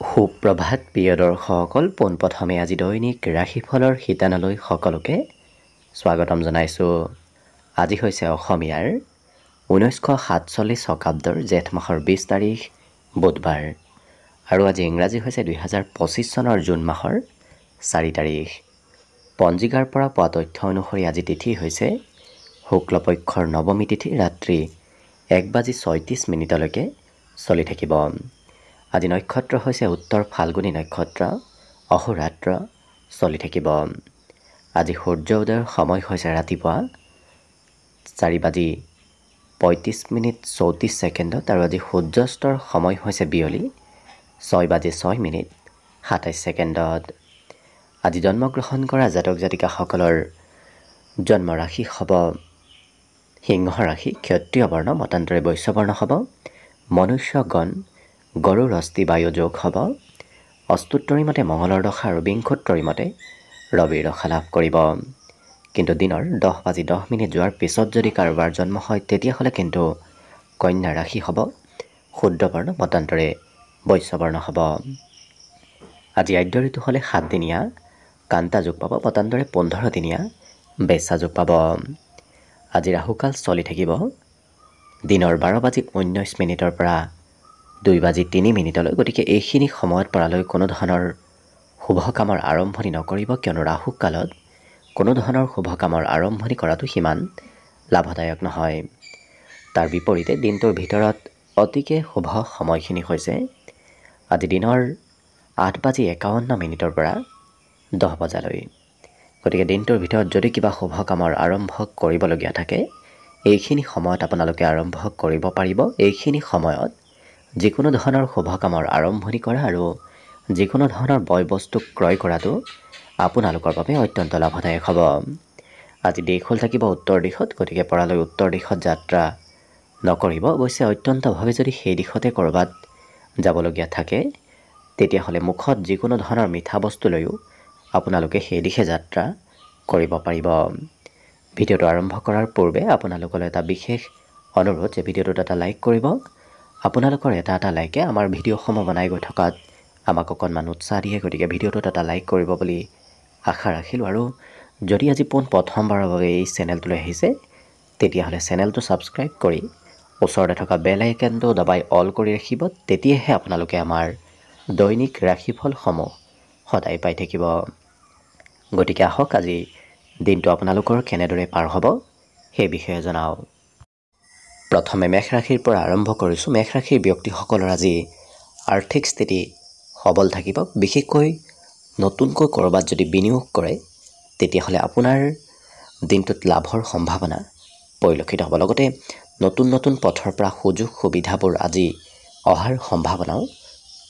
সুপ্ৰভাত প্ৰিয় দৰ্শকসকল, পোনপ্ৰথমে আজি দৈনিক ৰাশিফলৰ শিতানলৈ সকলোকে স্বাগতম জনাইছোঁ। আজি হৈছে অসমীয়াৰ 1947 শকাব্দৰ জেঠ মাহৰ 20 তাৰিখ বুধবাৰ আৰু আজি ইংৰাজী হৈছে 2025 চনৰ জুন মাহৰ 4 তাৰিখ। পঞ্জিকাৰ পৰা পোৱা তথ্য অনুসৰি আজি তিথি হৈছে শুক্লপক্ষৰ নৱমী তিথি, ৰাত্ৰি 1:36 চলি থাকিব। আজি নক্ষত্ৰ হৈছে উত্তৰ ফাল্গুনী নক্ষত্ৰ, অহোৰাত্ৰ চলি থাকিব। আজি সূৰ্য উদয়ৰ সময় হৈছে ৰাতিপুৱা 4:35:34 আৰু আজি সূৰ্যাস্তৰ সময় হৈছে বিয়লি 6:06:27। আজি জন্মগ্ৰহণ কৰা জাতক জাতিকাসকলৰ জন্ম ৰাশি হ'ব সিংহ ৰাশি, ক্ষত্ৰিয় বৰ্ণ, মতান্তৰে বৈশ্য বৰ্ণ হ'ব। মনুষ্য গণ গৰুৰ অস্থি বায়ু যোগ হ'ব। অস্তুত্তৰী মতে মঙলৰ দশা আৰু বিংশোত্তৰী মতে ৰবিৰ দশা লাভ কৰিব। কিন্তু দিনৰ 10:10 যোৱাৰ পিছত যদি কাৰোবাৰ জন্ম হয় তেতিয়াহ'লে কিন্তু কন্যা ৰাশি হ'ব শুদ্ৰ বৰ্ণ, মতান্তৰে বৈশ্য বৰ্ণ হ'ব। আজি আদ্য ঋতু হ'লে 7 দিনীয়া কান্তা যোগ পাব, মতান্তৰে 15 দিনীয়া বেচা যোগ পাব। আজি ৰাহুকাল চলি থাকিব দিনৰ 12:19 পৰা 2:03 গতিকে এইখিনি সময়ত পৰালৈ কোনো ধৰণৰ শুভ কামৰ আৰম্ভণি নকৰিব, কিয়নো ৰাহু কালত কোনো ধৰণৰ শুভ কামৰ আৰম্ভণি কৰাটো সিমান লাভদায়ক নহয়। তাৰ বিপৰীতে দিনটোৰ ভিতৰত অতিকে শুভ সময়খিনি হৈছে আজি দিনৰ 8:51 পৰা 10 বজালৈ। গতিকে দিনটোৰ ভিতৰত যদি কিবা শুভ কামৰ আৰম্ভ কৰিবলগীয়া থাকে এইখিনি সময়ত আপোনালোকে আৰম্ভ কৰিব পাৰিব। এইখিনি সময়ত যিকোনো ধৰণৰ শুভ কামৰ আৰম্ভণি কৰা আৰু যিকোনো ধৰণৰ বয় বস্তু ক্ৰয় কৰাটো আপোনালোকৰ বাবে অত্যন্ত লাভদায়ক হ'ব। আজি দিশ হ'ল থাকিব উত্তৰ দিশত, গতিকে পৰালৈ উত্তৰ দিশত যাত্ৰা নকৰিব। অৱশ্যে অত্যন্তভাৱে যদি সেই দিশতে ক'ৰবাত যাবলগীয়া থাকে তেতিয়াহ'লে মুখত যিকোনো ধৰণৰ মিঠা বস্তু লৈও আপোনালোকে সেই দিশে যাত্ৰা কৰিব পাৰিব। ভিডিঅ'টো আৰম্ভ কৰাৰ পূৰ্বে আপোনালোকলৈ এটা বিশেষ অনুৰোধ যে ভিডিঅ'টোত এটা লাইক কৰিব। আপোনালোকৰ এটা লাইকে আমাৰ ভিডিঅ'সমূহ বনাই গৈ থকাত আমাক অকণমান উৎসাহ দিয়ে, গতিকে ভিডিঅ'টোত এটা লাইক কৰিব বুলি আশা ৰাখিলোঁ। আৰু যদি আজি প্ৰথমবাৰৰ বাবে এই চেনেলটোলৈ আহিছে তেতিয়াহ'লে চেনেলটো ছাবস্ক্ৰাইব কৰি ওচৰতে থকা বেল আইকনটো দবাই অল কৰি ৰাখিব, তেতিয়াহে আপোনালোকে আমাৰ দৈনিক ৰাশিফলসমূহ সদায় পাই থাকিব। গতিকে আহক আজি দিনটো আপোনালোকৰ কেনেদৰে পাৰ হ'ব সেই বিষয়ে জনাওঁ। প্ৰথমে মেষ ৰাশিৰ পৰা আৰম্ভ কৰিছোঁ। মেষ ৰাশিৰ ব্যক্তিসকলৰ আজি আৰ্থিক স্থিতি সবল থাকিব। বিশেষকৈ নতুনকৈ ক'ৰবাত যদি বিনিয়োগ কৰে তেতিয়াহ'লে আপোনাৰ দিনটোত লাভৰ সম্ভাৱনা পৰিলক্ষিত হ'ব। লগতে নতুন পথৰ পৰা সুযোগ সুবিধাবোৰ আজি অহাৰ সম্ভাৱনাও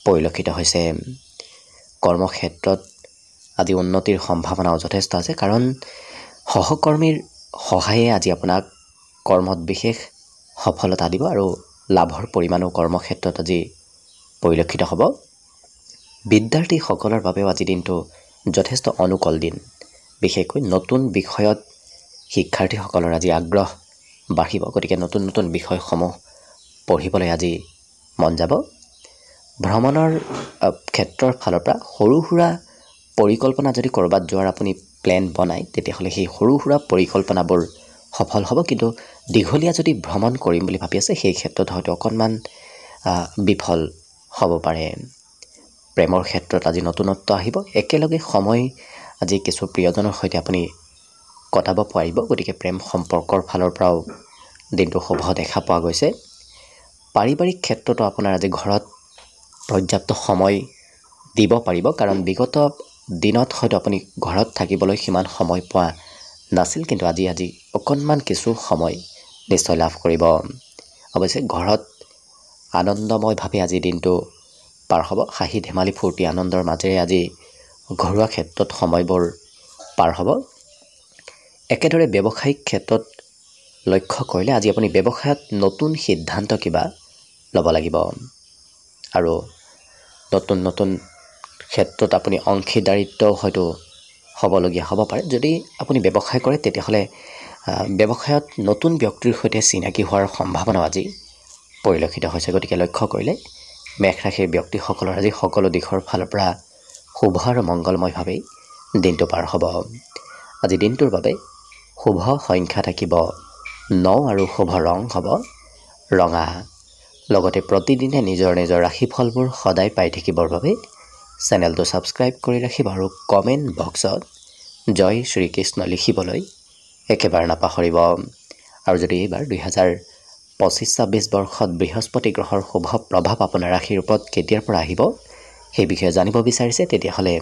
পৰিলক্ষিত হৈছে। কৰ্মক্ষেত্ৰত আজি উন্নতিৰ সম্ভাৱনাও যথেষ্ট আছে, কাৰণ সহকৰ্মীৰ সহায়ে আজি আপোনাক কৰ্মত বিশেষ সফলতা দিব আৰু লাভৰ পৰিমাণো কৰ্মক্ষেত্ৰত আজি পৰিলক্ষিত হ'ব। বিদ্যাৰ্থীসকলৰ বাবেও আজি দিনটো যথেষ্ট অনুকূল দিন। বিশেষকৈ নতুন বিষয়ত শিক্ষাৰ্থীসকলৰ আজি আগ্ৰহ বাঢ়িব, গতিকে নতুন বিষয়সমূহ পঢ়িবলৈ আজি মন যাব। ভ্ৰমণৰ ক্ষেত্ৰৰ ফালৰ পৰা সৰু সুৰা পৰিকল্পনা যদি ক'ৰবাত যোৱাৰ আপুনি প্লেন বনায় তেতিয়াহ'লে সেই সৰু সুৰা পৰিকল্পনাবোৰ সফল হ'ব। কিন্তু দীঘলীয়া যদি ভ্ৰমণ কৰিম বুলি ভাবি আছে সেই ক্ষেত্ৰত হয়তো অকণমান বিফল হ'ব পাৰে। প্ৰেমৰ ক্ষেত্ৰত আজি নতুনত্ব আহিব। একেলগে সময় আজি কিছু প্ৰিয়জনৰ সৈতে আপুনি কটাব পাৰিব, গতিকে প্ৰেম সম্পৰ্কৰ ফালৰ পৰাও দিনটো শুভ দেখা পোৱা গৈছে। পাৰিবাৰিক ক্ষেত্ৰতো আপোনাৰ আজি ঘৰত পৰ্যাপ্ত সময় দিব পাৰিব, কাৰণ বিগত দিনত হয়তো আপুনি ঘৰত থাকিবলৈ সিমান সময় পোৱা নাছিল, কিন্তু আজি অকণমান কিছু সময় নিশ্চয় লাভ কৰিব। অৱশ্যে ঘৰত আনন্দময়ভাৱে আজি দিনটো পাৰ হ'ব। হাঁহি ধেমালি ফূৰ্তি আনন্দৰ মাজেৰে আজি ঘৰুৱা ক্ষেত্ৰত সময়বোৰ পাৰ হ'ব। একেদৰে ব্যৱসায়িক ক্ষেত্ৰত লক্ষ্য কৰিলে আজি আপুনি ব্যৱসায়ত নতুন সিদ্ধান্ত কিবা ল'ব লাগিব আৰু নতুন ক্ষেত্ৰত আপুনি অংশীদাৰিত্বও হয়তো হ'বলগীয়া হ'ব পাৰে। যদি আপুনি ব্যৱসায় কৰে তেতিয়াহ'লে ব্যৱসায়ত নতুন ব্যক্তিৰ সৈতে চিনাকি হোৱাৰ সম্ভাৱনাও আজি পৰিলক্ষিত হৈছে। গতিকে লক্ষ্য কৰিলে মেষ ৰাশিৰ ব্যক্তিসকলৰ আজি সকলো দিশৰ ফালৰ পৰা শুভ আৰু মংগলময়ভাৱেই দিনটো পাৰ হ'ব। আজি দিনটোৰ বাবে শুভ সংখ্যা থাকিব 9 আৰু শুভ ৰং হ'ব ৰঙা। লগতে প্ৰতিদিনে নিজৰ ৰাশিফলবোৰ সদায় পাই থাকিবৰ বাবে চেনেলটো ছাবস্ক্ৰাইব কৰি ৰাখিব আৰু কমেণ্ট বক্সত জয় শ্ৰীকৃষ্ণ লিখিবলৈ একেবাৰে নাপাহৰিব। আৰু যদি এইবাৰ 2025-26 বৰ্ষত বৃহস্পতি গ্ৰহৰ শুভ প্ৰভাৱ আপোনাৰ ৰাশিৰ ওপৰত কেতিয়াৰ পৰা আহিব সেই বিষয়ে জানিব বিচাৰিছে, তেতিয়াহ'লে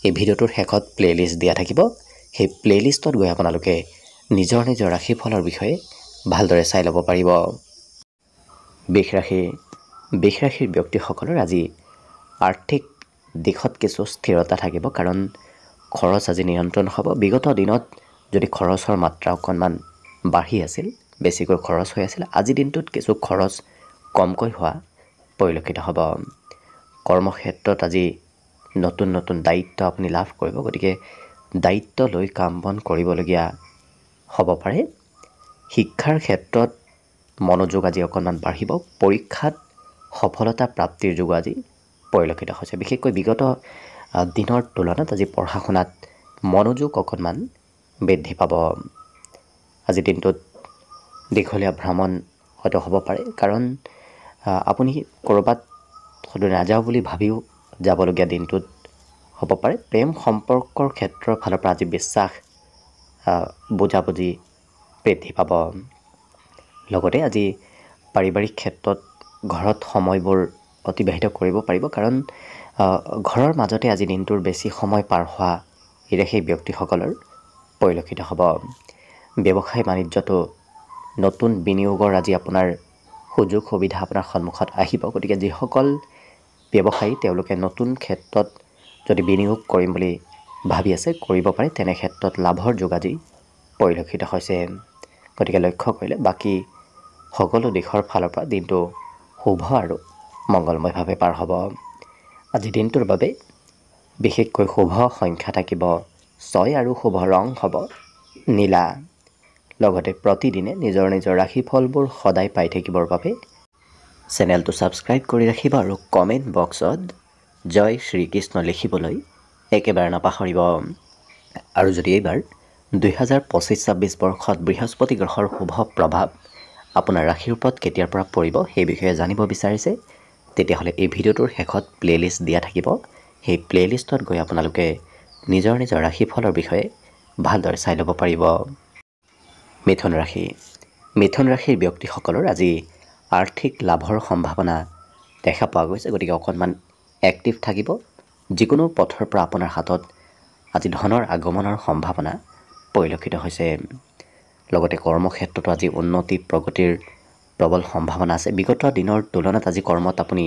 এই ভিডিঅ'টোৰ শেষত প্লে'লিষ্ট দিয়া থাকিব। সেই প্লে'লিষ্টত গৈ আপোনালোকে নিজৰ ৰাশিফলৰ বিষয়ে ভালদৰে চাই ল'ব পাৰিব। বৃষ ৰাশিৰ ব্যক্তিসকলৰ আজি আৰ্থিক দিশত কিছু স্থিৰতা থাকিব, কাৰণ খৰচ আজি নিয়ন্ত্ৰণ হ'ব। বিগত দিনত যদি খৰচৰ মাত্ৰা অকণমান বাঢ়ি আছিল, বেছিকৈ খৰচ হৈ আছিল, আজিৰ দিনটোত কিছু খৰচ কমকৈ হোৱা পৰিলক্ষিত হ'ব। কৰ্মক্ষেত্ৰত আজি নতুন দায়িত্ব আপুনি লাভ কৰিব, গতিকে দায়িত্ব লৈ কাম বন কৰিবলগীয়া হ'ব পাৰে। শিক্ষাৰ ক্ষেত্ৰত মনোযোগ আজি অকণমান বাঢ়িব। পৰীক্ষাত সফলতা প্ৰাপ্তিৰ যোগ আজি পৰিলক্ষিত হৈছে। বিশেষকৈ বিগত দিনৰ তুলনাত আজি পঢ়া শুনাত মনোযোগ অকণমান বৃদ্ধি পাব। আজিৰ দিনটোত দীঘলীয়া ভ্ৰমণ হয়তো হ'ব পাৰে, কাৰণ আপুনি ক'ৰবাত হয়তো নাযাওঁ বুলি ভাবিও যাবলগীয়া দিনটোত হ'ব পাৰে। প্ৰেম সম্পৰ্কৰ ক্ষেত্ৰৰ ফালৰ পৰা আজি বিশ্বাস বুজাবুজি বৃদ্ধি পাব। লগতে আজি পাৰিবাৰিক ক্ষেত্ৰত ঘৰত সময়বোৰ অতিবাহিত কৰিব পাৰিব, কাৰণ ঘৰৰ মাজতে আজি দিনটোৰ বেছি সময় পাৰ হোৱা সেই ব্যক্তিসকলৰ পৰিলক্ষিত হ'ব। ব্যৱসায় বাণিজ্যতো নতুন বিনিয়োগৰ আজি আপোনাৰ সুযোগ সুবিধা আপোনাৰ সন্মুখত আহিব। গতিকে যিসকল ব্যৱসায়ী তেওঁলোকে নতুন ক্ষেত্ৰত যদি বিনিয়োগ কৰিম বুলি ভাবি আছে, কৰিব পাৰে। তেনে ক্ষেত্ৰত লাভৰ যোগ আজি পৰিলক্ষিত হৈছে। গতিকে লক্ষ্য কৰিলে বাকী সকলো দিশৰ ফালৰ পৰা দিনটো শুভ আৰু মংগলময়ভাৱে পাৰ হ'ব। আজি দিনটোৰ বাবে বিশেষকৈ শুভ সংখ্যা থাকিব 6 আৰু শুভ ৰং হ'ব নীলা। লগতে প্ৰতিদিনে নিজৰ ৰাশিফলবোৰ সদায় পাই থাকিবৰ বাবে চেনেলটো ছাবস্ক্ৰাইব কৰি ৰাখিব আৰু কমেণ্ট বক্সত জয় শ্ৰীকৃষ্ণ লিখিবলৈ একেবাৰে নাপাহৰিব। আৰু যদি এইবাৰ 2025-26 বৰ্ষত বৃহস্পতি গ্ৰহৰ শুভ প্ৰভাৱ আপোনাৰ ৰাশিৰ ওপৰত কেতিয়াৰ পৰা পৰিব সেই বিষয়ে জানিব বিচাৰিছে, তেতিয়াহ'লে এই ভিডিঅ'টোৰ শেষত প্লে'লিষ্ট দিয়া থাকিব। সেই প্লে'লিষ্টত গৈ আপোনালোকে নিজৰ ৰাশিফলৰ বিষয়ে ভালদৰে চাই ল'ব পাৰিব। মিথুন ৰাশিৰ ব্যক্তিসকলৰ আজি আৰ্থিক লাভৰ সম্ভাৱনা দেখা পোৱা গৈছে। গতিকে অকণমান এক্টিভ থাকিব। যিকোনো পথৰ পৰা আপোনাৰ হাতত আজি ধনৰ আগমনৰ সম্ভাৱনা পৰিলক্ষিত হৈছে। লগতে কৰ্মক্ষেত্ৰতো আজি উন্নতি প্ৰগতিৰ প্ৰবল সম্ভাৱনা আছে। বিগত দিনৰ তুলনাত আজি কৰ্মত আপুনি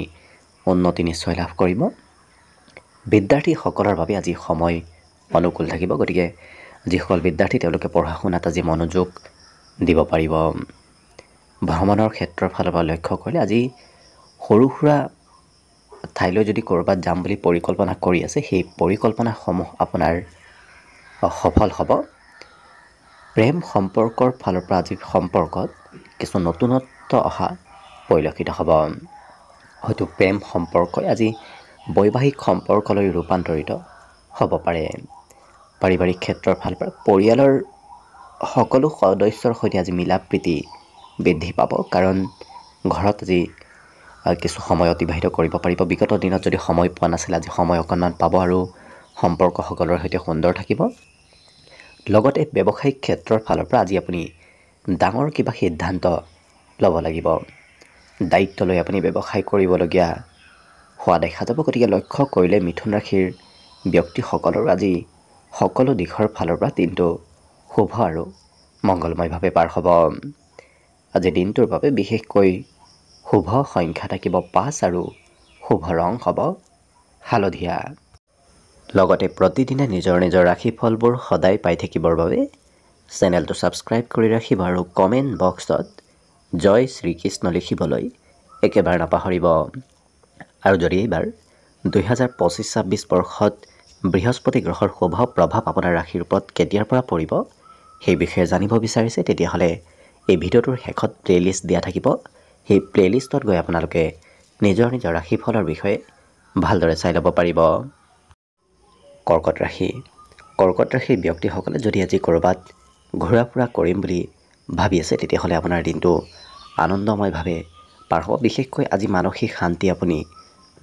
উন্নতি নিশ্চয় লাভ কৰিব। বিদ্যাৰ্থীসকলৰ বাবে আজি সময় অনুকূল থাকিব। গতিকে যিসকল বিদ্যাৰ্থী তেওঁলোকে পঢ়া শুনাত আজি মনোযোগ দিব পাৰিব। ভ্ৰমণৰ ক্ষেত্ৰৰ ফালৰ পৰা লক্ষ্য কৰিলে আজি সৰু সুৰা ঠাইলৈ যদি ক'ৰবাত যাম বুলি পৰিকল্পনা কৰি আছে, সেই পৰিকল্পনাসমূহ আপোনাৰ সফল হ'ব। প্ৰেম সম্পৰ্কৰ ফালৰ পৰা আজি সম্পৰ্কত কিছু নতুনত্ব অহা পৰিলক্ষিত হ'ব। হয়তো প্ৰেম সম্পৰ্কই আজি বৈবাহিক সম্পৰ্কলৈ ৰূপান্তৰিত হ'ব পাৰে। পাৰিবাৰিক ক্ষেত্ৰৰ ফালৰ পৰা পৰিয়ালৰ সকলো সদস্যৰ সৈতে আজি মিলা প্ৰীতি বৃদ্ধি পাব, কাৰণ ঘৰত আজি কিছু সময় অতিবাহিত কৰিব পাৰিব। বিগত দিনত যদি সময় পোৱা নাছিল, আজি সময় অকণমান পাব আৰু সম্পৰ্কসকলৰ সৈতে সুন্দৰ থাকিব। লগতে ব্যৱসায়িক ক্ষেত্ৰৰ ফালৰ পৰা আজি আপুনি ডাঙৰ কিবা সিদ্ধান্ত ল'ব লাগিব। দায়িত্ব লৈ আপুনি ব্যৱসায় কৰিবলগীয়া হোৱা দেখা যাব। গতিকে লক্ষ্য কৰিলে মিথুন ৰাশিৰ ব্যক্তিসকলৰ আজি সকলো দিশৰ ফালৰ পৰা দিনটো শুভ আৰু মংগলময়ভাৱে পাৰ হ'ব। আজি দিনটোৰ বাবে বিশেষকৈ শুভ সংখ্যা থাকিব 5 আৰু শুভ ৰং হ'ব হালধীয়া। লগতে প্ৰতিদিনে নিজৰ ৰাশিফলবোৰ সদায় পাই থাকিবৰ বাবে চেনেলটো ছাবস্ক্ৰাইব কৰি ৰাখিব আৰু কমেণ্ট বক্সত জয় শ্ৰীকৃষ্ণ লিখিবলৈ একেবাৰে নাপাহৰিব। আৰু যদি এইবাৰ 2025-26 বৰ্ষত বৃহস্পতি গ্ৰহৰ শুভ প্ৰভাৱ আপোনাৰ ৰাশিৰ ওপৰত কেতিয়াৰ পৰা পৰিব সেই বিষয়ে জানিব বিচাৰিছে, তেতিয়াহ'লে এই ভিডিঅ'টোৰ শেষত প্লে'লিষ্ট দিয়া থাকিব। সেই প্লে'লিষ্টত গৈ আপোনালোকে নিজৰ নিজৰ ৰাশিফলৰ বিষয়ে ভালদৰে চাই ল'ব পাৰিব। কৰ্কট ৰাশি। কৰ্কট ৰাশিৰ ব্যক্তিসকলে যদি আজি ক'ৰবাত ঘূৰা ফুৰা কৰিম বুলি ভাবি আছে তেতিয়াহ'লে আপোনাৰ দিনটো আনন্দময়ভাৱে পাৰ হ'ব। বিশেষকৈ আজি মানসিক শান্তি আপুনি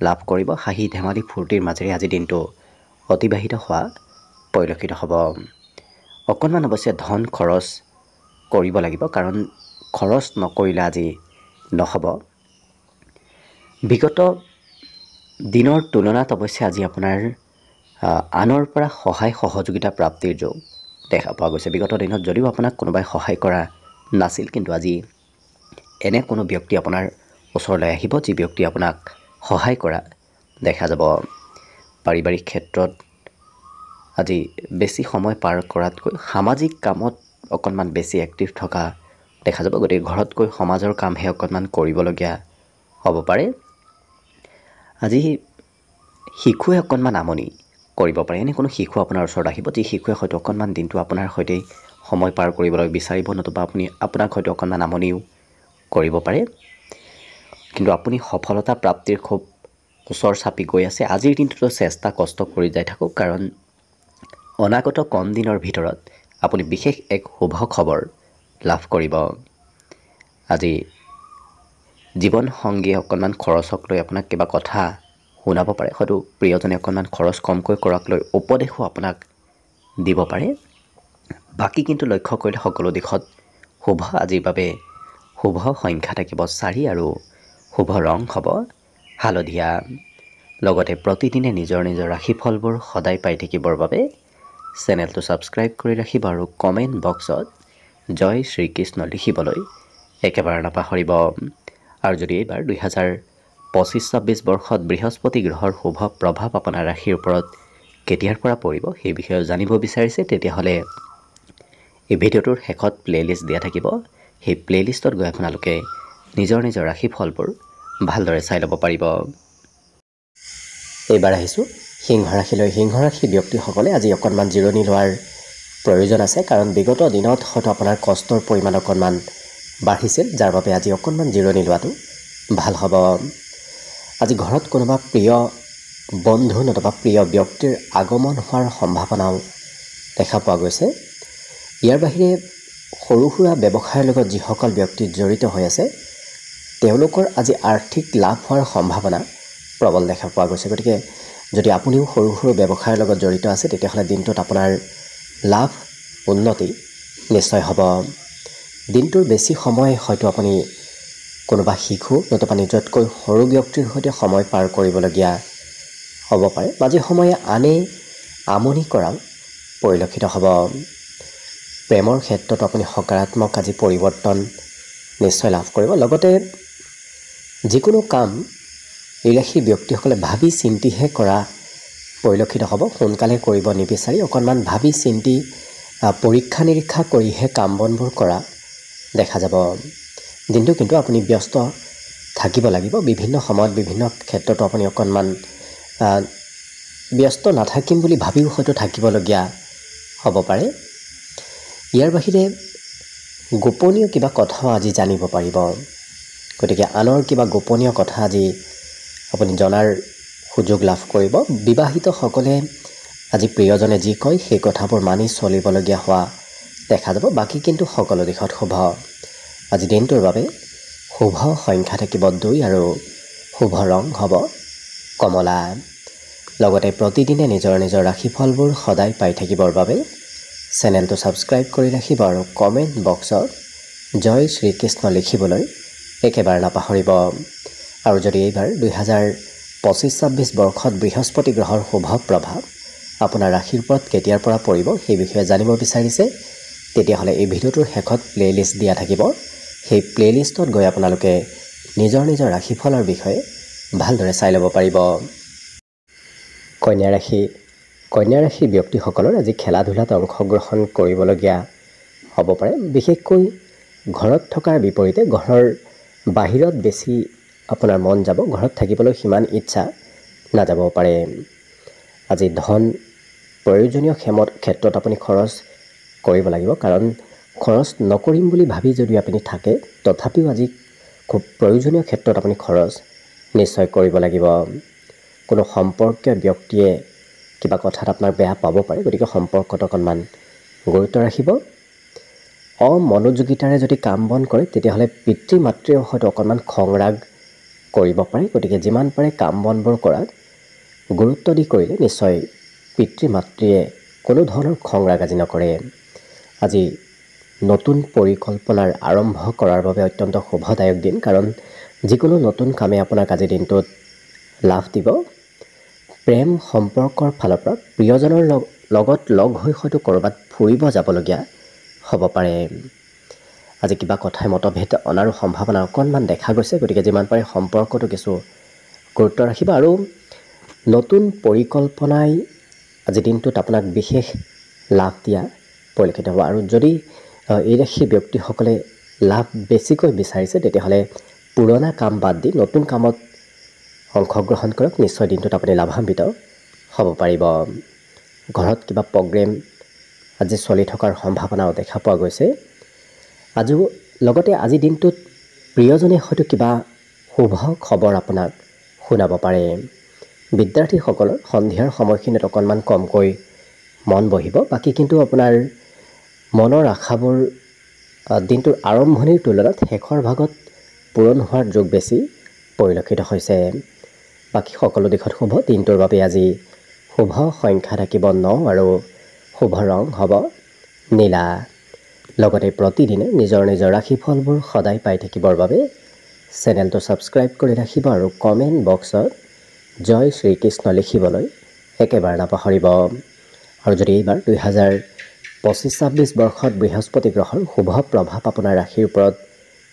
লাভ কৰিব। হাঁহি ধেমালি ফূৰ্তিৰ মাজেৰে আজি দিনটো অতিবাহিত হোৱা পৰিলক্ষিত হ'ব। অকণমান অৱশ্যে ধন খৰচ কৰিব লাগিব, কাৰণ খৰচ নকৰিলে আজি নহ'ব। বিগত দিনৰ তুলনাত অৱশ্যে আজি আপোনাৰ আনৰ পৰা সহায় সহযোগিতা প্ৰাপ্তিৰ যোগ দেখা পোৱা গৈছে। বিগত দিনত যদিও আপোনাক কোনোবাই সহায় কৰা নাছিল, কিন্তু আজি এনে কোনো ব্যক্তি আপোনাৰ ওচৰলৈ আহিব যি ব্যক্তি আপোনাক সহায় কৰা দেখা যাব। পাৰিবাৰিক ক্ষেত্ৰত আজি বেছি সময় পাৰ কৰাতকৈ সামাজিক কামত অকণমান বেছি এক্টিভ থকা দেখা যাব। গতিকে ঘৰতকৈ সমাজৰ কামহে অকণমান কৰিবলগীয়া হ'ব পাৰে। আজি শিশুৱে অকণমান আমনি কৰিব পাৰে। এনে কোনো শিশু আপোনাৰ ওচৰত আহিব যি শিশুৱে হয়তো অকণমান দিনটো আপোনাৰ সৈতে সময় পাৰ কৰিবলৈ বিচাৰিব, নতুবা আপোনাক হয়তো অকণমান আমনিও কৰিব পাৰে। কিন্তু আপুনি সফলতা প্ৰাপ্তিৰ খুব ওচৰ চাপি গৈ আছে। আজিৰ দিনটোতো চেষ্টা কষ্ট কৰি যাই থাকক, কাৰণ অনাগত কম দিনৰ ভিতৰত আপুনি বিশেষ এক শুভ খবৰ লাভ কৰিব। আজি জীৱন সংগীয়ে অকণমান খৰচক লৈ আপোনাক কিবা কথা শুনাব পাৰে। হয়তো প্ৰিয়জনে অকণমান খৰচ কমকৈ কৰাক লৈ উপদেশো আপোনাক দিব পাৰে। বাকী কিন্তু লক্ষ্য কৰিলে সকলো দিশত শুভ। আজিৰ বাবে শুভ সংখ্যা থাকিব 4 আৰু শুভ ৰং হ'ব হালধীয়া। লগতে প্ৰতিদিনে নিজৰ নিজৰ ৰাশিফলবোৰ সদায় পাই থাকিবৰ বাবে চেনেলটো ছাবস্ক্ৰাইব কৰি ৰাখিব আৰু কমেণ্ট বক্সত জয় শ্ৰীকৃষ্ণ লিখিবলৈ একেবাৰে নাপাহৰিব। আৰু যদি এইবাৰ 2025-26 বৰ্ষত বৃহস্পতি গ্ৰহৰ শুভ প্ৰভাৱ আপোনাৰ ৰাশিৰ ওপৰত কেতিয়াৰ পৰা পৰিব সেই বিষয়ে জানিব বিচাৰিছে, তেতিয়াহ'লে এই ভিডিঅ'টোৰ শেষত প্লে'লিষ্ট দিয়া থাকিব। সেই প্লে'লিষ্টত গৈ আপোনালোকে নিজৰ নিজৰ ৰাশিফলবোৰ ভালদৰে চাই ল'ব পাৰিব। এইবাৰ আহিছোঁ সিংহ ৰাশিলৈ। সিংহ ৰাশি ব্যক্তিসকলে আজি অকণমান জিৰণি লোৱাৰ প্ৰয়োজন আছে, কাৰণ বিগত দিনত হয়তো আপোনাৰ কষ্টৰ পৰিমাণ অকণমান বাঢ়িছিল, যাৰ বাবে আজি অকণমান জিৰণি লোৱাটো ভাল হ'ব। আজি ঘৰত কোনোবা প্ৰিয় বন্ধু নতুবা প্ৰিয় ব্যক্তিৰ আগমন হোৱাৰ সম্ভাৱনাও দেখা পোৱা গৈছে। ইয়াৰ বাহিৰে সৰু সুৰা ব্যৱসায়ৰ লগত যিসকল ব্যক্তি জড়িত হৈ আছে তেওঁলোকৰ আজি আৰ্থিক লাভ হোৱাৰ সম্ভাৱনা প্ৰবল দেখা পোৱা গৈছে। গতিকে যদি আপুনিও সৰু সৰু ব্যৱসায়ৰ লগত জড়িত আছে তেতিয়াহ'লে দিনটোত আপোনাৰ লাভ উন্নতি নিশ্চয় হ'ব। দিনটোৰ বেছি সময় হয়তো আপুনি কোনোবা শিশু নতুবা নিজতকৈ সৰু ব্যক্তিৰ সৈতে সময় পাৰ কৰিবলগীয়া হ'ব পাৰে। মাজে সময়ে আনে আমনি কৰাও পৰিলক্ষিত হ'ব। প্ৰেমৰ ক্ষেত্ৰত আপুনি সকাৰাত্মক আজি পৰিৱৰ্তন নিশ্চয় লাভ কৰিব। লগতে যিকোনো কাম এই ৰাশি ব্যক্তিসকলে ভাবি চিন্তিহে কৰা পৰিলক্ষিত হ'ব। সোনকালে কৰিব নিবিচাৰি অকণমান ভাবি চিন্তি পৰীক্ষা নিৰীক্ষা কৰিহে কাম বনবোৰ কৰা দেখা যাব। দিনটো কিন্তু আপুনি ব্যস্ত থাকিব লাগিব। বিভিন্ন সময়ত বিভিন্ন ক্ষেত্ৰতো আপুনি অকণমান ব্যস্ত নাথাকিম বুলি ভাবিও হয়তো থাকিবলগীয়া হ'ব পাৰে। ইয়াৰ বাহিৰে গোপনীয় কিবা কথাও আজি জানিব পাৰিব। গতিকে আনৰ কিবা গোপনীয় কথা আজি আপুনি জনাৰ সুযোগ লাভ কৰিব। বিবাহিতসকলে আজি প্ৰিয়জনে যি কয় সেই কথাবোৰ মানি চলিবলগীয়া হোৱা দেখা যাব। বাকী কিন্তু সকলো দিশত শুভ। আজি দিনটোৰ বাবে শুভ সংখ্যা থাকিব 2 আৰু শুভ ৰং হ'ব কমলা। লগতে প্ৰতিদিনে নিজৰ নিজৰ ৰাশিফলবোৰ সদায় পাই থাকিবৰ বাবে চেনেলটো ছাবস্ক্ৰাইব কৰি ৰাখিব আৰু কমেণ্ট বক্সত জয় শ্ৰীকৃষ্ণ লিখিবলৈ একেবাৰে নাপাহৰিব। আৰু যদি এইবাৰ 2025-26 বৰ্ষত বৃহস্পতি গ্ৰহৰ শুভ প্ৰভাৱ আপোনাৰ ৰাশিৰ ওপৰত কেতিয়াৰ পৰা পৰিব সেই বিষয়ে জানিব বিচাৰিছে, তেতিয়াহ'লে এই ভিডিঅ'টোৰ শেষত প্লে'লিষ্ট দিয়া থাকিব। সেই প্লে'লিষ্টত গৈ আপোনালোকে নিজৰ নিজৰ ৰাশিফলৰ বিষয়ে ভালদৰে চাই ল'ব পাৰিব। কন্যা ৰাশি। কন্যা ৰাশি ব্যক্তিসকলৰ আজি খেলা ধূলাত অংশগ্ৰহণ কৰিবলগীয়া হ'ব পাৰে। বিশেষকৈ ঘৰত থকাৰ বিপৰীতে ঘৰৰ বাহিৰত বেছি আপোনাৰ মন যাব, ঘৰত থাকিবলৈ সিমান ইচ্ছা নাযাব পাৰে। আজি ধন প্ৰয়োজনীয় ক্ষেত্ৰত আপুনি খৰচ কৰিব লাগিব, কাৰণ খৰচ নকৰিম বুলি ভাবি যদি আপুনি থাকে তথাপিও আজি খুব প্ৰয়োজনীয় ক্ষেত্ৰত আপুনি খৰচ নিশ্চয় কৰিব লাগিব। কোনো সম্পৰ্কীয় ব্যক্তিয়ে কিবা কথাত আপোনাক বেয়া পাব পাৰে, গতিকে সম্পৰ্কত অকণমান গুৰুত্ব ৰাখিব। অমনোযোগিতাৰে যদি কাম বন কৰে তেতিয়াহ'লে পিতৃ মাতৃয়েও হয়তো অকণমান খং ৰাগ কৰিব পাৰে, গতিকে যিমান পাৰে কাম বনবোৰ কৰাত গুৰুত্ব দি কৰিলে নিশ্চয় পিতৃ মাতৃয়ে কোনো ধৰণৰ খং ৰাগ আজি নকৰে। আজি নতুন পৰিকল্পনাৰ আৰম্ভ কৰাৰ বাবে অত্যন্ত শুভদায়ক দিন, কাৰণ যিকোনো নতুন কামে আপোনাক আজিৰ দিনটোত লাভ দিব। প্ৰেম সম্পৰ্কৰ ফালৰ পৰা প্ৰিয়জনৰ লগত লগ হৈ হয়তো ক'ৰবাত ফুৰিব যাবলগীয়া হ'ব পাৰে। আজি কিবা কথাই মতভেদ অনাৰো সম্ভাৱনা অকণমান দেখা গৈছে, গতিকে যিমান পাৰে সম্পৰ্কটো কিছু গুৰুত্ব ৰাখিব। আৰু নতুন পৰিকল্পনাই আজি দিনটোত আপোনাক বিশেষ লাভ দিয়া পৰিলক্ষিত হ'ব। আৰু যদি এই ৰাশি ব্যক্তিসকলে লাভ বেছিকৈ বিচাৰিছে তেতিয়াহ'লে পুৰণা কাম বাদ দি নতুন কামত অংশগ্ৰহণ কৰক, নিশ্চয় দিনটোত আপুনি লাভান্বিত হ'ব পাৰিব। ঘৰত কিবা প্ৰগ্ৰেম আজি চলি থকাৰ সম্ভাৱনাও দেখা পোৱা গৈছে। লগতে আজি দিনটোত প্ৰিয়জনে হয়তো কিবা শুভ খবৰ আপোনাক শুনাব পাৰে। বিদ্যাৰ্থীসকলৰ সন্ধিয়াৰ সময়খিনিত অকণমান কমকৈ মন বহিব, বাকী কিন্তু আপোনাৰ মনৰ আশাবোৰ দিনটোৰ আৰম্ভণিৰ তুলনাত শেষৰ ভাগত পূৰণ হোৱাৰ যোগ বেছি পৰিলক্ষিত হৈছে। বাকী সকলো দিশত শুভ। দিনটোৰ বাবে আজি শুভ সংখ্যা থাকিব 9 আৰু শুভ ৰং হ'ব নীলা। লগতে প্ৰতিদিনে নিজৰ নিজৰ ৰাশিফলবোৰ সদায় পাই থাকিবৰ বাবে চেনেলটো ছাবস্ক্ৰাইব কৰি ৰাখিব আৰু কমেণ্ট বক্সত জয় শ্ৰীকৃষ্ণ লিখিবলৈ একেবাৰে নাপাহৰিব। আৰু যদি এইবাৰ 2025-26 বৰ্ষত বৃহস্পতি গ্ৰহৰ শুভ প্ৰভাৱ আপোনাৰ ৰাশিৰ ওপৰত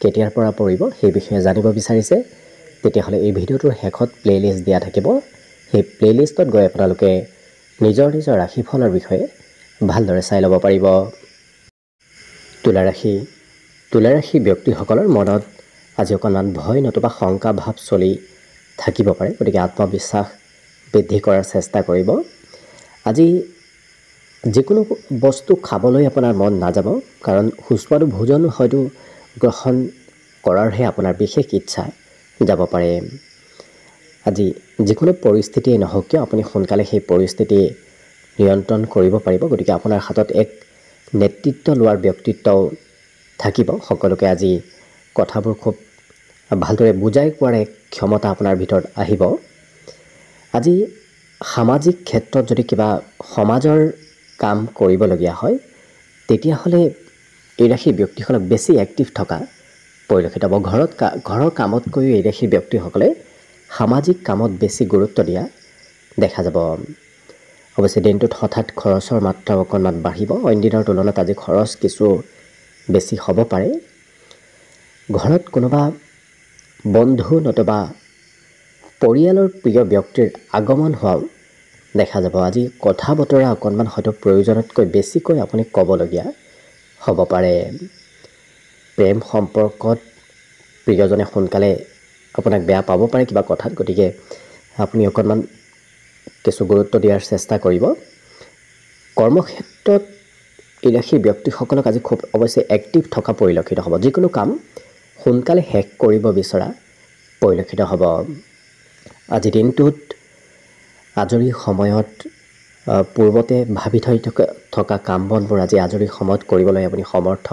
কেতিয়াৰ পৰা পৰিব সেই বিষয়ে জানিব বিচাৰিছে, তেতিয়াহ'লে এই ভিডিঅ'টোৰ শেষত প্লে'লিষ্ট দিয়া থাকিব। সেই প্লে'লিষ্টত গৈ আপোনালোকে নিজৰ নিজৰ ৰাশিফলৰ বিষয়ে ভালদৰে চাই ল'ব পাৰিব। তুলা ৰাশি ব্যক্তিসকলৰ মনত আজি অকণমান ভয় নতুবা শংকা ভাৱ চলি থাকিব পাৰে, গতিকে আত্মবিশ্বাস বৃদ্ধি কৰাৰ চেষ্টা কৰিব। আজি যিকোনো বস্তু খাবলৈ আপোনাৰ মন নাযাব, কাৰণ সুস্বাদু ভোজন হয়তো গ্ৰহণ কৰাৰহে আপোনাৰ বিশেষ ইচ্ছা যাব পাৰে। আজি যিকোনো পৰিস্থিতিয়ে নহওক কিয় আপুনি সোনকালে সেই পৰিস্থিতি নিয়ন্ত্ৰণ কৰিব পাৰিব, গতিকে আপোনাৰ হাতত এক নেতৃত্ব লোৱাৰ ব্যক্তিত্বও থাকিব। সকলোকে আজি কথাবোৰ খুব ভালদৰে বুজাই কোৱাৰ এক ক্ষমতা আপোনাৰ ভিতৰত আহিব। আজি সামাজিক ক্ষেত্ৰত যদি কিবা সমাজৰ কাম কৰিবলগীয়া হয় তেতিয়াহ'লে এই ৰাশিৰ ব্যক্তিসকলক বেছি এক্টিভ থকা পৰিলক্ষিত হ'ব। ঘৰৰ কামতকৈও এই ৰাশিৰ ব্যক্তিসকলে সামাজিক কামত বেছি গুৰুত্ব দিয়া দেখা যাব। অৱশ্যে দিনটোত হঠাৎ খৰচৰ মাত্ৰা অকণমান বাঢ়িব। অইন দিনৰ তুলনাত আজি খৰচ কিছু বেছি হ'ব পাৰে। ঘৰত কোনোবা বন্ধু নতুবা পৰিয়ালৰ প্ৰিয় ব্যক্তিৰ আগমন হোৱাও দেখা যাব। আজি কথা বতৰা অকণমান হয়তো প্ৰয়োজনতকৈ বেছিকৈ আপুনি ক'বলগীয়া হ'ব পাৰে। প্ৰেম সম্পৰ্কত প্ৰিয়জনে সোনকালে আপোনাক বেয়া পাব পাৰে কিবা কথাত, গতিকে আপুনি অকণমান কিছু গুৰুত্ব দিয়াৰ চেষ্টা কৰিব। কৰ্মক্ষেত্ৰত এই ৰাশিৰ ব্যক্তিসকলক আজি খুব অৱশ্যে এক্টিভ থকা পৰিলক্ষিত হ'ব। যিকোনো কাম সোনকালে শেষ কৰিব বিচৰা পৰিলক্ষিত হ'ব। আজি দিনটোত আজৰি সময়ত পূৰ্বতে ভাবি থৈ থকা কাম বনবোৰ আজি আজৰি সময়ত কৰিবলৈ আপুনি সমৰ্থ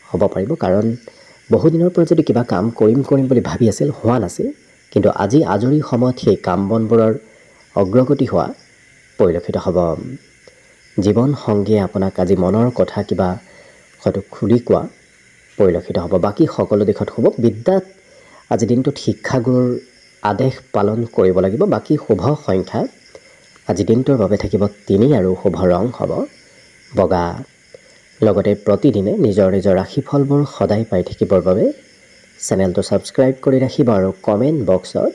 হ'ব পাৰিব, কাৰণ বহুদিনৰ পৰা যদি কিবা কাম কৰিম বুলি ভাবি আছিল, হোৱা নাছিল, কিন্তু আজি আজৰি সময়ত সেই কাম বনবোৰৰ অগ্ৰগতি হোৱা পৰিলক্ষিত হ'ব। জীৱন সংগীয়ে আপোনাক আজি মনৰ কথা কিবা হয়তো খুলি কোৱা পৰিলক্ষিত হ'ব। বাকী সকলো দিশত শুভ। বিদ্যাত আজি দিনটোত শিক্ষাগুৰুৰ আদেশ পালন কৰিব লাগিব। বাকী শুভ সংখ্যা আজি দিনটোৰ বাবে থাকিব 3 আৰু শুভ ৰং হ'ব বগা। লগতে প্ৰতিদিনে নিজৰ নিজৰ ৰাশিফলবোৰ সদায় পাই থাকিবৰ বাবে চেনেলটো ছাবস্ক্ৰাইব কৰি ৰাখিব আৰু কমেণ্ট বক্সত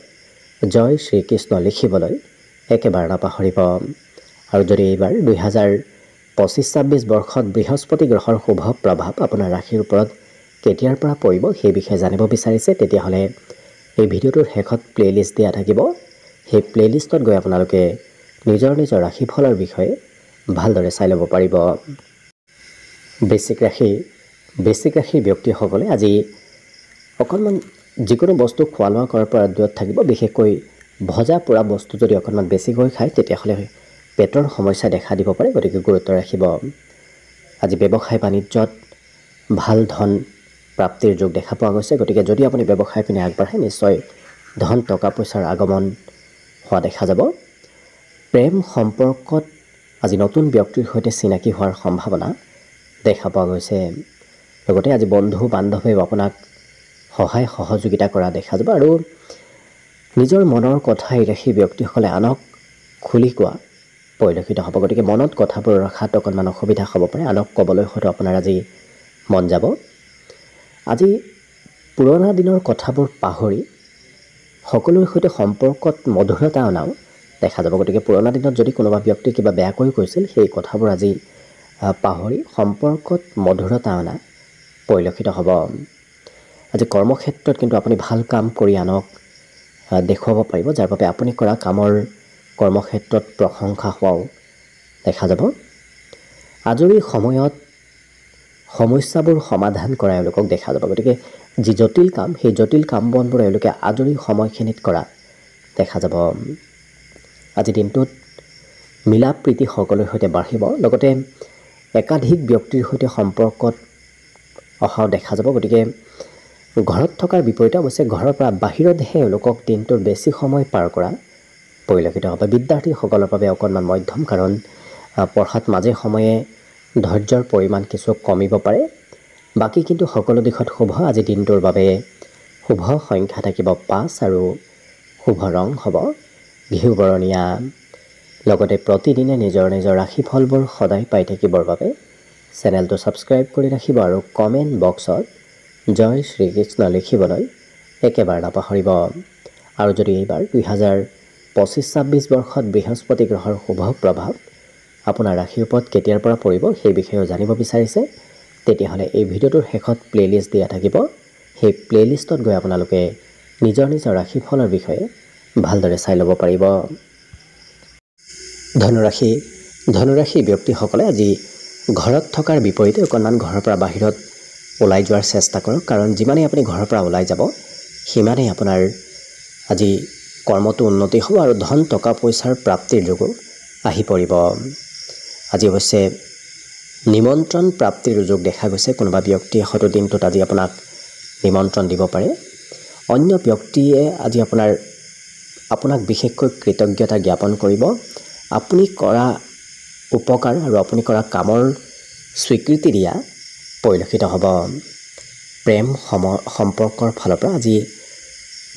জয় শ্ৰীকৃষ্ণ লিখিবলৈ একেবাৰে নাপাহৰিব। আৰু যদি এইবাৰ 2025-26 বৰ্ষত বৃহস্পতি গ্ৰহৰ শুভ প্ৰভাৱ আপোনাৰ ৰাশিৰ ওপৰত কেতিয়াৰ পৰা পৰিব সেই বিষয়ে জানিব বিচাৰিছে, তেতিয়াহ'লে এই ভিডিঅ'টোৰ শেষত প্লে'লিষ্ট দিয়া থাকিব। সেই প্লে'লিষ্টত গৈ আপোনালোকে নিজৰ নিজৰ ৰাশিফলৰ বিষয়ে ভালদৰে চাই ল'ব পাৰিব। বৃশ্চিক ৰাশিৰ ব্যক্তিসকলে আজি অকণমান যিকোনো বস্তু খোৱা লোৱা কৰাৰ পৰা দূৰত থাকিব। বিশেষকৈ ভজা পোৰা বস্তু যদি অকণমান বেছিকৈ খায় তেতিয়াহ'লে পেটৰ সমস্যা দেখা দিব পাৰে, গতিকে গুৰুত্ব ৰাখিব। আজি ব্যৱসায় বাণিজ্যত ভাল ধন প্ৰাপ্তিৰ যোগ দেখা পোৱা গৈছে, গতিকে যদি আপুনি ব্যৱসায় পিনে আগবাঢ়ে নিশ্চয় ধন টকা পইচাৰ আগমন হোৱা দেখা যাব। প্ৰেম সম্পৰ্কত আজি নতুন ব্যক্তিৰ সৈতে চিনাকি হোৱাৰ সম্ভাৱনা দেখা পোৱা গৈছে। লগতে আজি বন্ধু বান্ধৱেও আপোনাক সহায় সহযোগিতা কৰা দেখা যাব আৰু নিজৰ মনৰ কথা ৰাখি ব্যক্তিসকলে আনক খুলি কোৱা পৰিলক্ষিত হ'ব। গতিকে মনত কথাবোৰ ৰখাত অকণমান অসুবিধা হ'ব পাৰে, আনক ক'বলৈ হয়তো আপোনাৰ আজি মন যাব। আজি পুৰণা দিনৰ কথাবোৰ পাহৰি সকলোৰে সৈতে সম্পৰ্কত মধুৰতা অনাও দেখা যাব। গতিকে পুৰণা দিনত যদি কোনোবা ব্যক্তি কিবা বেয়াকৈ কৈছিল সেই কথাবোৰ আজি পাহৰি সম্পৰ্কত মধুৰতা অনা পৰিলক্ষিত হ'ব। আজি কৰ্মক্ষেত্ৰত কিন্তু আপুনি ভাল কাম কৰি আনক দেখুৱাব পাৰিব, যাৰ বাবে আপুনি কৰা কামৰ কৰ্মক্ষেত্ৰত প্ৰশংসা হোৱাও দেখা যাব। আজৰি সময়ত সমস্যাবোৰ সমাধান কৰা এওঁলোকক দেখা যাব। গতিকে যি জটিল কাম সেই জটিল কাম বনবোৰ এওঁলোকে আজৰি সময়খিনিত কৰা দেখা যাব। আজি দিনটোত মিলা প্ৰীতি সকলোৰে সৈতে বাঢ়িব, লগতে একাধিক ব্যক্তিৰ সৈতে সম্পৰ্কত অহাও দেখা যাব। গতিকে ঘৰত থকাৰ বিপৰীতে অৱশ্যে ঘৰৰ পৰা বাহিৰতহে এওঁলোকক দিনটোৰ বেছি সময় পাৰ কৰা পৰিলক্ষিত হ'ব। বিদ্যাৰ্থীসকলৰ বাবে অকণমান মধ্যম, কাৰণ পঢ়াত মাজে সময়ে ধৈৰ্যৰ পৰিমাণ কিছু কমিব পাৰে। বাকী কিন্তু সকলো দিশত শুভ। আজি দিনটোৰ বাবে শুভ সংখ্যা থাকিব 5 আৰু শুভ ৰং হ'ব ঘিউ বৰণীয়া। লগতে প্ৰতিদিনে নিজৰ নিজৰ ৰাশিফলবোৰ সদায় পাই থাকিবৰ বাবে চেনেলটো ছাবস্ক্ৰাইব কৰি ৰাখিব আৰু কমেণ্ট বক্সত জয় শ্ৰীকৃষ্ণ লিখিবলৈ একেবাৰে নাপাহৰিব। আৰু যদি এইবাৰ 2025-26 বৰ্ষত বৃহস্পতি গ্ৰহৰ শুভ প্ৰভাৱ আপোনাৰ ৰাশিৰ ওপৰত কেতিয়াৰ পৰা পৰিব সেই বিষয়েও জানিব বিচাৰিছে, তেতিয়াহ'লে এই ভিডিঅ'টোৰ শেষত প্লে'লিষ্ট দিয়া থাকিব। সেই প্লে'লিষ্টত গৈ আপোনালোকে নিজৰ নিজৰ ৰাশিফলৰ বিষয়ে ভালদৰে চাই ল'ব পাৰিব। ধনুৰাশি ব্যক্তিসকলে আজি ঘৰত থকাৰ বিপৰীতে অকণমান ঘৰৰ পৰা বাহিৰত ওলাই যোৱাৰ চেষ্টা কৰক, কাৰণ যিমানেই আপুনি ঘৰৰ পৰা ওলাই যাব সিমানেই আপোনাৰ আজি কৰ্মটো উন্নতি হ'ব আৰু ধন টকা পইচাৰ প্ৰাপ্তিৰ যোগো আহি পৰিব। আজি অৱশ্যে নিমন্ত্ৰণ প্ৰাপ্তিৰ যোগ দেখা গৈছে। কোনোবা ব্যক্তিয়ে হয়তো দিনটোত আজি আপোনাক নিমন্ত্ৰণ দিব পাৰে। অন্য ব্যক্তিয়ে আজি আপোনাক বিশেষকৈ কৃতজ্ঞতা জ্ঞাপন কৰিব। আপুনি কৰা উপকাৰ আৰু আপুনি কৰা কামৰ স্বীকৃতি দিয়া পৰিলক্ষিত হ'ব। প্ৰেম সম্পৰ্কৰ ফালৰ পৰা আজি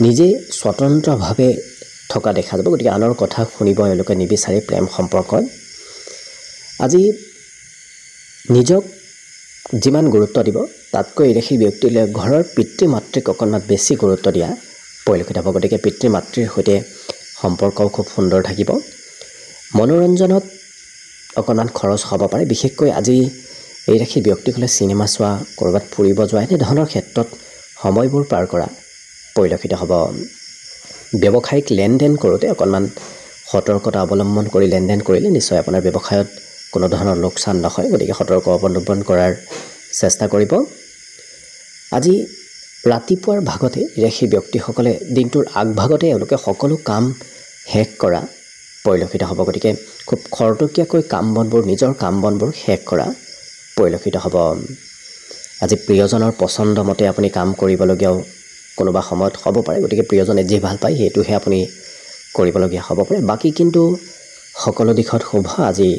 নিজে স্বতন্ত্ৰভাৱে থকা দেখা যাব। গতিকে আনৰ কথা শুনিব এওঁলোকে নিবিচাৰে প্ৰেম সম্পৰ্কত। আজি নিজক যিমান গুৰুত্ব দিব তাতকৈ এইৰাশি ব্যক্তিলৈ ঘৰৰ পিতৃ মাতৃক অকণমান বেছি গুৰুত্ব দিয়া পৰিলক্ষিত হ'ব। গতিকে পিতৃ মাতৃৰ সৈতে সম্পৰ্কও খুব সুন্দৰ থাকিব। মনোৰঞ্জনত অকণমান খৰচ হ'ব পাৰে। বিশেষকৈ আজি এইৰাশি ব্যক্তিসকলে চিনেমা চোৱা, ক'ৰবাত ফুৰিব যোৱা এনেধৰণৰ ক্ষেত্ৰত সময়বোৰ পাৰ কৰা পৰিলক্ষিত হ'ব। ব্যৱসায়িক লেনদেন কৰোঁতে অকণমান সতৰ্কতা অৱলম্বন কৰি লেনদেন কৰিলে নিশ্চয় আপোনাৰ ব্যৱসায়ত কোনো ধৰণৰ লোকচান নহয়। গতিকে সতৰ্ক অৱলম্বন কৰাৰ চেষ্টা কৰিব। আজি ৰাতিপুৱাৰ ভাগতে এইৰাশি ব্যক্তিসকলে দিনটোৰ আগভাগতে এওঁলোকে সকলো কাম শেষ কৰা পৰিলক্ষিত হ'ব। গতিকে খুব খৰতকীয়াকৈ নিজৰ কাম বনবোৰ শেষ কৰা পৰিলক্ষিত হ'ব। আজি প্ৰিয়জনৰ পচন্দ মতে আপুনি কাম কৰিবলগীয়াও কোনোবা সময়ত হ'ব পাৰে। গতিকে প্ৰিয়জনে যি ভাল পায় সেইটোহে আপুনি কৰিবলগীয়া হ'ব পাৰে। বাকী কিন্তু সকলো দিশত শুভ। আজি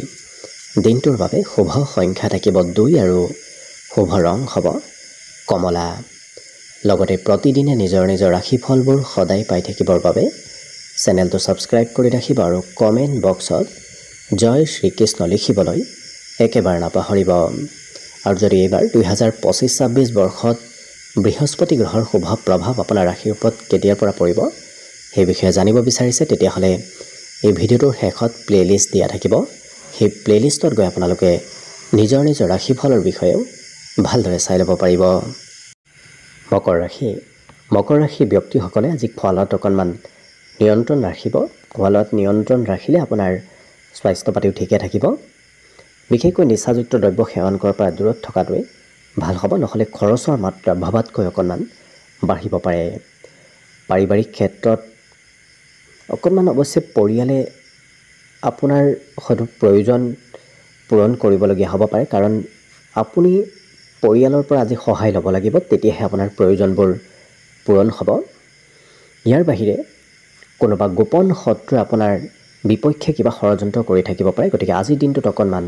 দিনটোৰ বাবে শুভ সংখ্যা থাকিব 2 আৰু শুভ ৰং হ'ব কমলা। লগতে প্ৰতিদিনে নিজৰ নিজৰ ৰাশিফলবোৰ সদায় পাই থাকিবৰ বাবে চেনেলটো ছাবস্ক্ৰাইব কৰি ৰাখিব আৰু কমেণ্ট বক্সত জয় শ্ৰীকৃষ্ণ লিখিবলৈ একেবাৰে নাপাহৰিব। আৰু যদি এইবাৰ 2025-26 বৰ্ষত বৃহস্পতি গ্ৰহৰ শুভ প্ৰভাৱ আপোনাৰ ৰাশিৰ ওপৰত কেতিয়াৰ পৰা পৰিব সেই বিষয়ে জানিব বিচাৰিছে, তেতিয়াহ'লে এই ভিডিঅ'টোৰ শেষত প্লে'লিষ্ট দিয়া থাকিব। সেই প্লে'লিষ্টত গৈ আপোনালোকে নিজৰ নিজৰ ৰাশিফলৰ বিষয়েও ভালদৰে চাই ল'ব পাৰিব। মকৰ ৰাশি ব্যক্তিসকলে আজি খোৱা লোৱাত অকণমান নিয়ন্ত্ৰণ ৰাখিব। খোৱা লোৱাত নিয়ন্ত্ৰণ ৰাখিলে আপোনাৰ স্বাস্থ্য পাতিও ঠিকে থাকিব। বিশেষকৈ নিচাযুক্ত দ্ৰব্য সেৱন কৰাৰ পৰা দূৰত থকাটোৱে ভাল হ'ব, নহ'লে খৰচৰ মাত্ৰা ভবাতকৈ অকণমান বাঢ়িব পাৰে। পাৰিবাৰিক ক্ষেত্ৰত অকণমান অৱশ্যে পৰিয়ালে আপোনাৰ হয়তো প্ৰয়োজন পূৰণ কৰিবলগীয়া হ'ব পাৰে, কাৰণ আপুনি পৰিয়ালৰ পৰা আজি সহায় ল'ব লাগিব, তেতিয়াহে আপোনাৰ প্ৰয়োজনবোৰ পূৰণ হ'ব। ইয়াৰ বাহিৰে কোনোবা গোপন শত্ৰুৱে আপোনাৰ বিপক্ষে কিবা ষড়যন্ত্ৰ কৰি থাকিব পাৰে, গতিকে আজিৰ দিনটোত অকণমান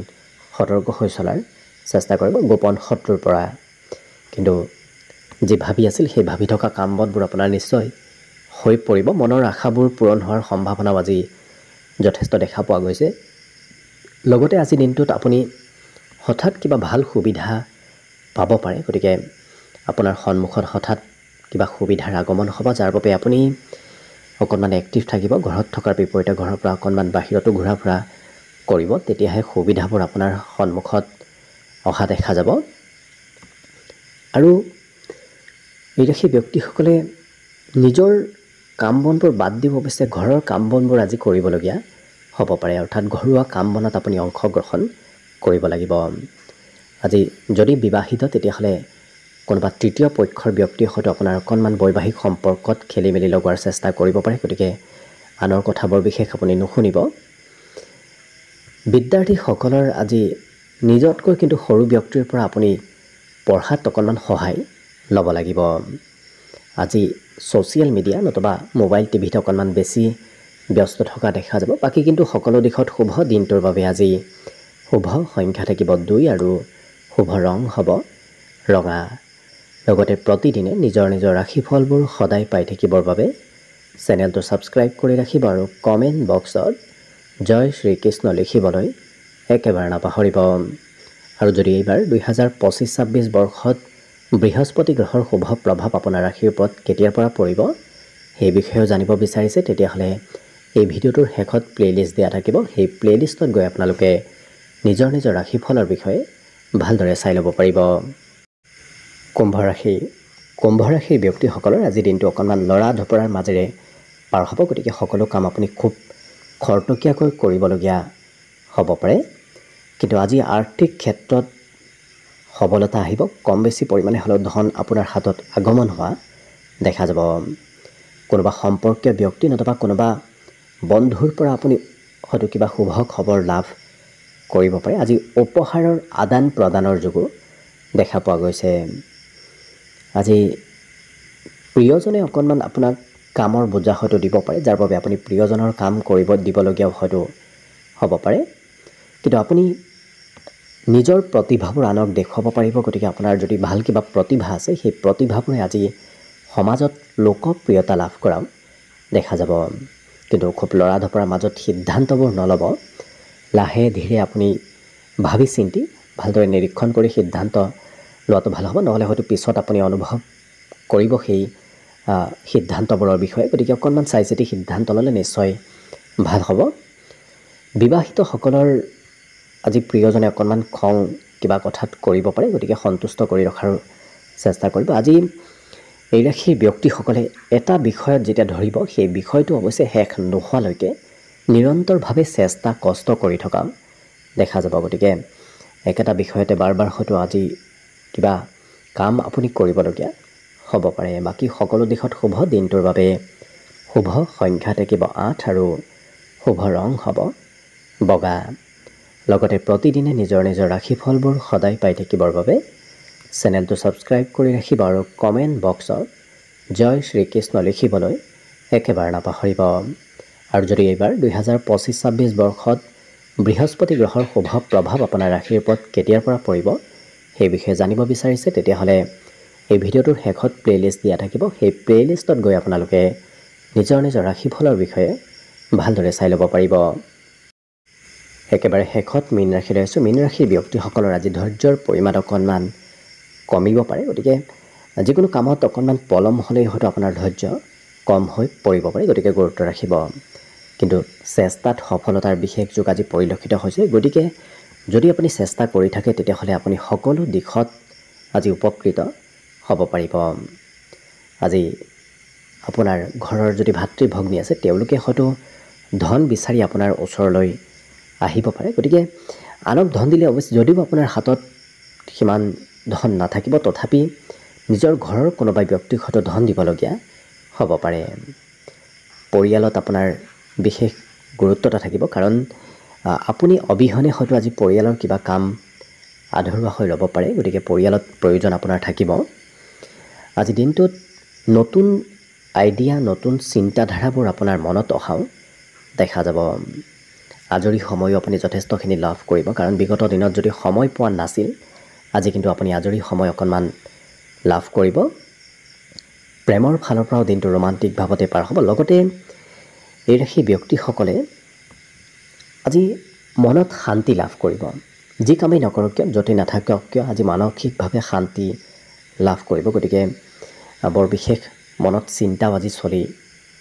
সতৰ্ক হৈ চলাৰ চেষ্টা কৰিব গোপন শত্ৰুৰ পৰা। কিন্তু যি ভাবি আছিল সেই ভাবি থকা কাম বনবোৰ আপোনাৰ নিশ্চয় হৈ পৰিব। মনৰ আশাবোৰ পূৰণ হোৱাৰ সম্ভাৱনাও আজি যথেষ্ট দেখা পোৱা গৈছে। লগতে আজিৰ দিনটোত আপুনি হঠাৎ কিবা ভাল সুবিধা পাব পাৰে, গতিকে আপোনাৰ সন্মুখত হঠাৎ কিবা সুবিধাৰ আগমন হ'ব, যাৰ বাবে আপুনি অকণমান এক্টিভ থাকিব। ঘৰত থকাৰ বিপৰীতে ঘৰৰ পৰা অকণমান বাহিৰতো ঘূৰা ফুৰা কৰিব, তেতিয়াহে সুবিধাবোৰ আপোনাৰ সন্মুখত অহা দেখা যাব। আৰু এই ৰাশি ব্যক্তিসকলে নিজৰ কাম বনবোৰ বাদ দিব, অৱশ্যে ঘৰৰ কাম বনবোৰ আজি কৰিবলগীয়া হ'ব পাৰে, অৰ্থাৎ ঘৰুৱা কাম বনত আপুনি অংশগ্ৰহণ কৰিব লাগিব। আজি যদি বিবাহিত তেতিয়াহ'লে কোনোবা তৃতীয় পক্ষৰ ব্যক্তিৰ সৈতে আপোনাৰ অকণমান বৈবাহিক সম্পৰ্কত খেলি মেলি লগোৱাৰ চেষ্টা কৰিব পাৰে, গতিকে আনৰ কথাবোৰ বিশেষ আপুনি নুশুনিব। বিদ্যাৰ্থীসকলৰ আজি নিজতকৈ কিন্তু সৰু ব্যক্তিৰ পৰা আপুনি পঢ়াত অকণমান সহায় ল'ব লাগিব। আজি ছ'চিয়েল মিডিয়া নতুবা মোবাইল টিভিত অকণমান বেছি ব্যস্ত থকা দেখা যাব। বাকী কিন্তু সকলো দিশত শুভ। দিনটোৰ বাবে আজি শুভ সংখ্যা থাকিব 2 আৰু শুভ ৰং হ'ব ৰঙা। লগতে প্ৰতিদিনে নিজৰ নিজৰ ৰাশিফলবোৰ সদায় পাই থাকিবৰ বাবে চেনেলটো ছাবস্ক্ৰাইব কৰি ৰাখিব আৰু কমেণ্ট বক্সত জয় শ্ৰীকৃষ্ণ লিখিবলৈ একেবাৰে নাপাহৰিব। আৰু যদি এইবাৰ 2025-26 বৰ্ষত বৃহস্পতি গ্ৰহৰ শুভ প্ৰভাৱ আপোনাৰ ৰাশিৰ ওপৰত কেতিয়াৰ পৰা পৰিব সেই বিষয়েও জানিব বিচাৰিছে, তেতিয়াহ'লে এই ভিডিঅ'টোৰ শেষত প্লে'লিষ্ট দিয়া থাকিব। সেই প্লে'লিষ্টত গৈ আপোনালোকে নিজৰ নিজৰ ৰাশিফলৰ বিষয়ে ভালদৰে চাই ল'ব পাৰিব। কুম্ভ ৰাশিৰ ব্যক্তিসকলৰ আজিৰ দিনটো অকণমান লৰা ঢপৰাৰ মাজেৰে পাৰ হ'ব, গতিকে সকলো কাম আপুনি খুব খৰতকীয়াকৈ কৰিবলগীয়া হ'ব পাৰে। কিন্তু আজি আৰ্থিক ক্ষেত্ৰত সবলতা আহিব, কম বেছি পৰিমাণে হ'লেও ধন আপোনাৰ হাতত আগমন হোৱা দেখা যাব। কোনোবা সম্পৰ্কীয় ব্যক্তি নতুবা কোনোবা বন্ধুৰ পৰা আপুনি হয়তো কিবা শুভ খবৰ লাভ কৰিব পাৰে। আজি উপহাৰৰ আদান প্ৰদানৰ যোগো দেখা পোৱা গৈছে। আজি প্ৰিয়জনে অকণমান আপোনাক কামৰ বোজা হয়তো দিব পাৰে, যাৰ বাবে আপুনি প্ৰিয়জনৰ কাম কৰিব দিবলগীয়াও হয়তো হ'ব পাৰে। কিন্তু আপুনি নিজৰ প্ৰতিভাবোৰ আনক দেখুৱাব পাৰিব, গতিকে আপোনাৰ যদি ভাল কিবা প্ৰতিভা আছে সেই প্ৰতিভাবোৰে আজি সমাজত লোকপ্ৰিয়তা লাভ কৰাও দেখা যাব। কিন্তু খুব লৰা ঢপৰাৰ মাজত সিদ্ধান্তবোৰ নল'ব, লাহে ধীৰে আপুনি ভাবি চিন্তি ভালদৰে নিৰীক্ষণ কৰি সিদ্ধান্ত লোৱাটো ভাল হ'ব, নহ'লে হয়তো পিছত আপুনি অনুভৱ কৰিব সেই সিদ্ধান্তবোৰৰ বিষয়ে। গতিকে অকণমান চাই চিতি সিদ্ধান্ত ল'লে নিশ্চয় ভাল হ'ব। বিবাহিতসকলৰ আজি প্ৰিয়জনে অকণমান খং কিবা কথাত কৰিব পাৰে, গতিকে সন্তুষ্ট কৰি ৰখাৰ চেষ্টা কৰিব। আজি এই ৰাশিৰ ব্যক্তিসকলে এটা বিষয়ত যেতিয়া ধৰিব সেই বিষয়টো অৱশ্যে শেষ নোহোৱালৈকে নিৰন্তৰভাৱে চেষ্টা কষ্ট কৰি থকা দেখা যাব। গতিকে একেটা বিষয়তে বাৰ বাৰ হয়তো আজি কিবা কাম আপুনি কৰিবলগীয়া হ'ব পাৰে। বাকী সকলো দিশত শুভ। দিনটোৰ বাবে শুভ সংখ্যা থাকিব 8 আৰু শুভ ৰং হ'ব বগা। লগতে প্ৰতিদিনে নিজৰ নিজৰ ৰাশিফলবোৰ সদায় পাই থাকিবৰ বাবে চেনেলটো ছাবস্ক্ৰাইব কৰি ৰাখিব আৰু কমেণ্ট বক্সত জয় শ্ৰীকৃষ্ণ লিখিবলৈ একেবাৰে নাপাহৰিব। আৰু যদি এইবাৰ 2025-26 বৰ্ষত বৃহস্পতি গ্ৰহৰ শুভ প্ৰভাৱ আপোনাৰ ৰাশিৰ ওপৰত কেতিয়াৰ পৰা পৰিব সেই বিষয়ে জানিব বিচাৰিছে, তেতিয়াহ'লে এই ভিডিঅ'টোৰ শেষত প্লে'লিষ্ট দিয়া থাকিব। সেই প্লে'লিষ্টত গৈ আপোনালোকে নিজৰ নিজৰ ৰাশিফলৰ বিষয়ে ভালদৰে চাই ল'ব পাৰিব। একেবাৰে শেষত মীন ৰাশিলৈ আছোঁ। মীন ৰাশিৰ ব্যক্তিসকলৰ আজি ধৈৰ্যৰ পৰিমাণ অকণমান কমিব পাৰে, গতিকে যিকোনো কামত অকণমান পলম হ'লেই হয়তো আপোনাৰ ধৈৰ্য কম হৈ পৰিব পাৰে, গতিকে গুৰুত্ব ৰাখিব। কিন্তু চেষ্টাত সফলতাৰ বিশেষ যোগ আজি পৰিলক্ষিত হৈছে, গতিকে যদি আপুনি চেষ্টা কৰি থাকে তেতিয়াহ'লে আপুনি সকলো দিশত আজি উপকৃত হ'ব পাৰিব। আজি আপোনাৰ ঘৰৰ যদি ভাতৃ ভগ্নী আছে তেওঁলোকে হয়তো ধন বিচাৰি আপোনাৰ ওচৰলৈ আহিব পাৰে, গতিকে আনক ধন দিলে অৱশ্যে যদিও আপোনাৰ হাতত সিমান ধন নাথাকিব, তথাপি নিজৰ ঘৰৰ কোনোবা ব্যক্তিক হয়তো ধন দিবলগীয়া হ'ব পাৰে। পৰিয়ালত আপোনাৰ বিশেষ গুৰুত্ব এটা থাকিব, কাৰণ আপুনি অবিহনে হয়তো আজি পৰিয়ালৰ কিবা কাম আধৰুৱা হৈ ৰ'ব পাৰে। গতিকে পৰিয়ালত প্ৰয়োজন আপোনাৰ থাকিব। আজি দিনটোত নতুন আইডিয়া, নতুন চিন্তাধাৰাবোৰ আপোনাৰ মনত অহাও দেখা যাব। আজৰি সময়ো আপুনি যথেষ্টখিনি লাভ কৰিব, কাৰণ বিগত দিনত যদি সময় পোৱা নাছিল, আজি কিন্তু আপুনি আজৰি সময় অকণমান লাভ কৰিব। প্ৰেমৰ ফালৰ পৰাও দিনটো ৰোমান্টিক ভাৱতে পাৰ হ'ব। লগতে এই ৰাশি ব্যক্তিসকলে আজি মনত শান্তি লাভ কৰিব। যি কামেই নকৰক কিয়, য'তেই নাথাকক কিয়, আজি মানসিকভাৱে শান্তি লাভ কৰিব। গতিকে বৰ বিশেষ মনত চিন্তাও আজি চলি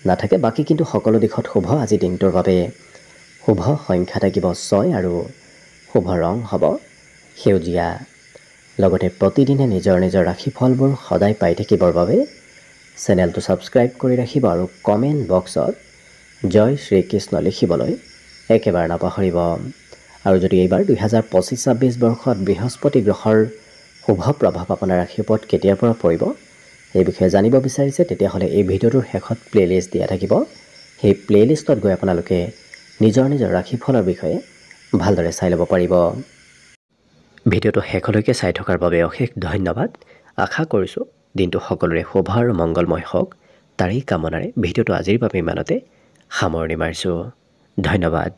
নাথাকে। বাকী কিন্তু সকলো দিশত শুভ। আজি দিনটোৰ বাবে শুভ সংখ্যা থাকিব 6 আৰু শুভ ৰং হ'ব সেউজীয়া। লগতে প্ৰতিদিনে নিজৰ নিজৰ ৰাশিফলবোৰ সদায় পাই থাকিবৰ বাবে চেনেলটো ছাবস্ক্ৰাইব কৰি ৰাখিব আৰু কমেণ্ট বক্সত জয় শ্ৰীকৃষ্ণ লিখিবলৈ একেবাৰে নাপাহৰিব। আৰু যদি এইবাৰ 2025-26 বৰ্ষত বৃহস্পতি গ্ৰহৰ শুভ প্ৰভাৱ আপোনাৰ ৰাশিৰ ওপৰত কেতিয়াৰ পৰা পৰিব এই বিষয়ে জানিব বিচাৰিছে, তেতিয়াহ'লে এই ভিডিঅ'টোৰ শেষত প্লে'লিষ্ট দিয়া থাকিব। সেই প্লে'লিষ্টত গৈ আপোনালোকে নিজৰ নিজৰ ৰাশিফলৰ বিষয়ে ভালদৰে চাই ল'ব পাৰিব। ভিডিঅ'টো শেষলৈকে চাই থকাৰ বাবে অশেষ ধন্যবাদ। আশা কৰিছোঁ দিনটো সকলোৰে শুভ আৰু মংগলময় হওক, তাৰেই কামনাৰে ভিডিঅ'টো আজিৰ বাবে ইমানতে সামৰণি মাৰিছোঁ। ধন্যবাদ।